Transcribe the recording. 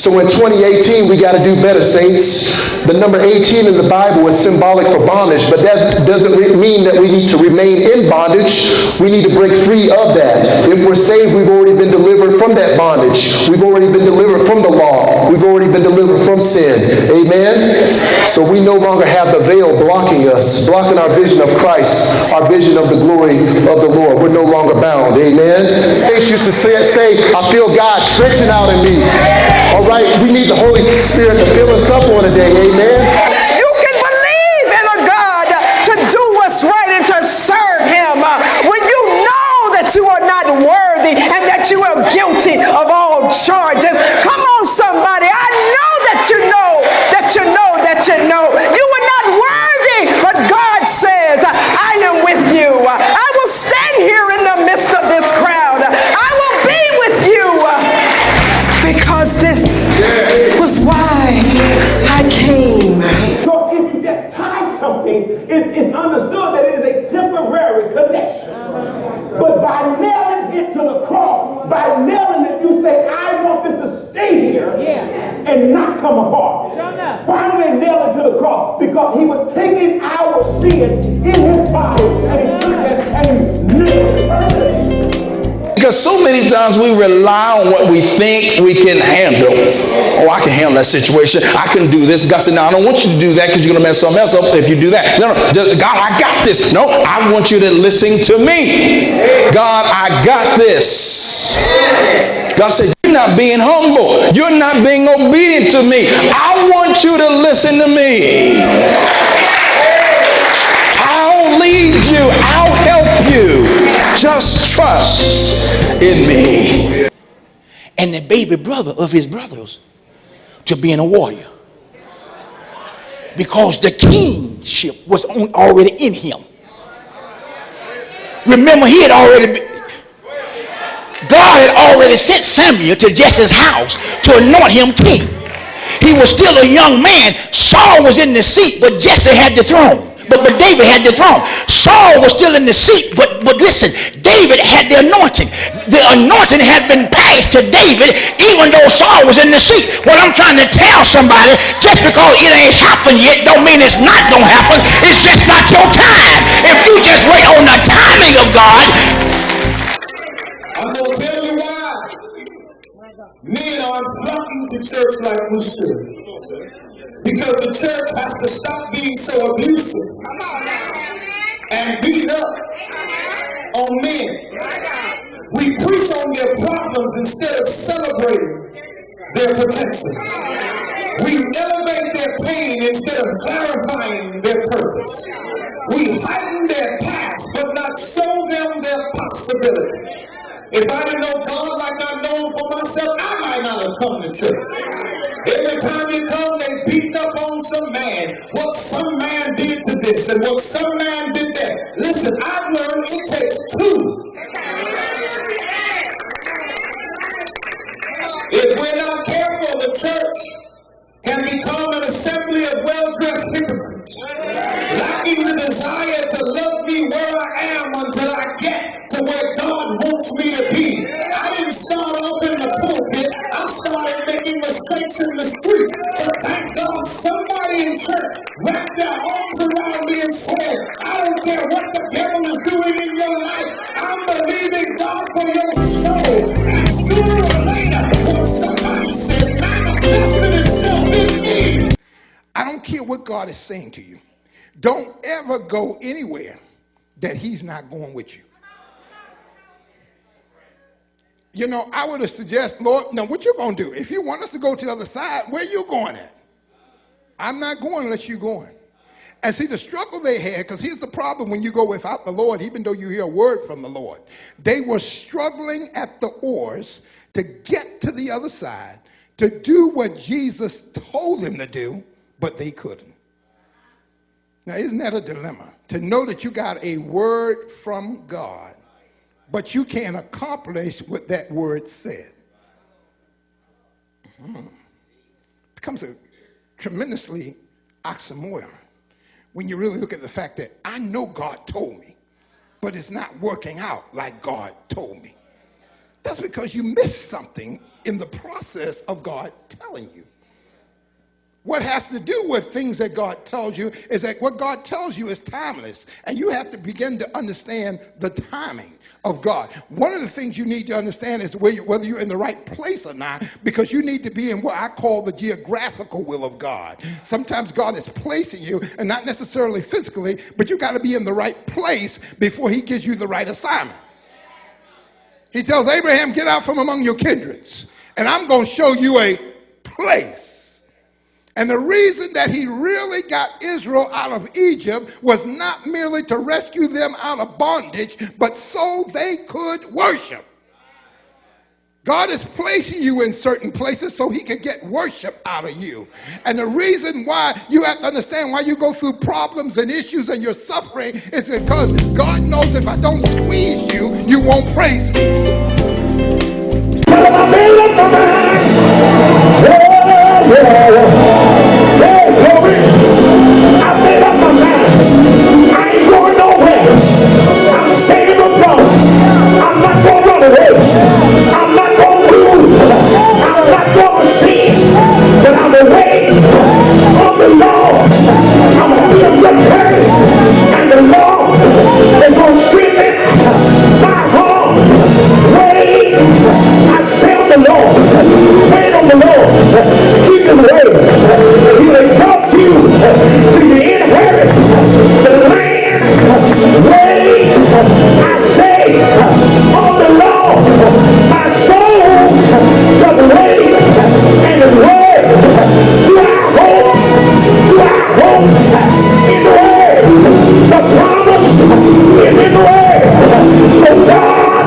So in 2018, we got to do better, saints. The number 18 in the Bible is symbolic for bondage, but that doesn't mean that we need to remain in bondage. We need to break free of that. If we're saved, we've already been delivered from that bondage. We've already been delivered from the law. We've already been delivered from sin. Amen? So we no longer have the veil blocking us, blocking our vision of Christ, our vision of the glory of the Lord. We're no longer bound. Amen? They used to say, I feel God stretching out in me. All right? We need the Holy Spirit to fill us up on a day. Amen? You can believe in a God to do what's right and to serve him when you know that you are not worthy and that you are guilty of all charges. Come on, somebody. I know that you know that you know that you know. You are not worthy, but God says, I am with you. I will stand here in the midst of this crowd. I will be with you because this was why I came. Because if you just tie something, it's understood that it is a temporary connection. But by nailing it to the cross, by nailing it, you say, I want this to stay here and not come apart. Why do they nail it to the cross? Because he was taking our sins in his body and he took it and he nailed it permanently. Because so many times we rely on what we think we can handle. Oh, I can handle that situation. I can do this. God said, no, I don't want you to do that because you're going to mess something else up if you do that. No, God, I got this. No, I want you to listen to me. God, I got this. God said, you're not being humble. You're not being obedient to me. I want you to listen to me. I'll lead you. I'll help you. Just trust in me. And the baby brother of his brothers to being a warrior. Because the kingship was already in him. Remember, God had already sent Samuel to Jesse's house to anoint him king. He was still a young man. Saul was in the seat, but Jesse had the throne. But David had the throne. Saul was still in the seat, but listen, David had the anointing. The anointing had been passed to David, even though Saul was in the seat. What I'm trying to tell somebody, just because it ain't happened yet, don't mean it's not gonna happen. It's just not your time. If you just wait on the timing of God. I'm gonna tell you why men aren't flocking to church like we should. Because the church has to stop being so abusive and beat up on men. We preach on their problems instead of celebrating their potential. We elevate their pain instead of clarifying their purpose. We heighten their past but not show them their possibilities. If I didn't know God like I know him for myself, I might not have come to church. Every time you come, they beat up on some man. What some man did to this and what some man did that. Listen, I've learned it takes two. If we're not careful, the church can become an assembly of well-dressed hypocrites, lacking the desire to love me where I am until I get to where God wants me to be. I didn't start off in the pulpit. I started making mistakes in the streets. But thank God somebody in church wrapped their arms around me and said, I don't care what the devil is doing in your life. I'm believing God for your soul. And sooner or later, what somebody said manifested itself in me. I don't care what God is saying to you. Don't ever go anywhere that he's not going with you. You know, I would have suggested, Lord, now what you going to do? If you want us to go to the other side, where you going at? I'm not going unless you're going. And see, the struggle they had, because here's the problem when you go without the Lord, even though you hear a word from the Lord. They were struggling at the oars to get to the other side, to do what Jesus told them to do, but they couldn't. Now, isn't that a dilemma? To know that you got a word from God, but you can't accomplish what that word said. Becomes a tremendously oxymoron when you really look at the fact that I know God told me, but it's not working out like God told me. That's because you missed something in the process of God telling you. What has to do with things that God tells you is that what God tells you is timeless, and you have to begin to understand the timing of God. One of the things you need to understand is whether you're in the right place or not, because you need to be in what I call the geographical will of God. Sometimes God is placing you, and not necessarily physically, but you got to be in the right place before he gives you the right assignment. He tells Abraham, get out from among your kindreds, and I'm going to show you a place. And the reason that he really got Israel out of Egypt was not merely to rescue them out of bondage, but so they could worship. God is placing you in certain places so he can get worship out of you. And the reason why you have to understand why you go through problems and issues and you're suffering is because God knows if I don't squeeze you, you won't praise me. I made up my mind. I ain't going nowhere. I'm staying on God. I'm not going to run away. I'm not going to lose. I'm not going to sin. But I'm away on the Lord. I'm going to be a good person. And the Lord is going to strengthen my heart. Wait. I say on the Lord. Wait on the Lord. Keep his word. He will exalt you to the inherit the land. Wait, I say, on the Lord, my soul does wait, and his word, do I hope in the word, the promise is in the word. So God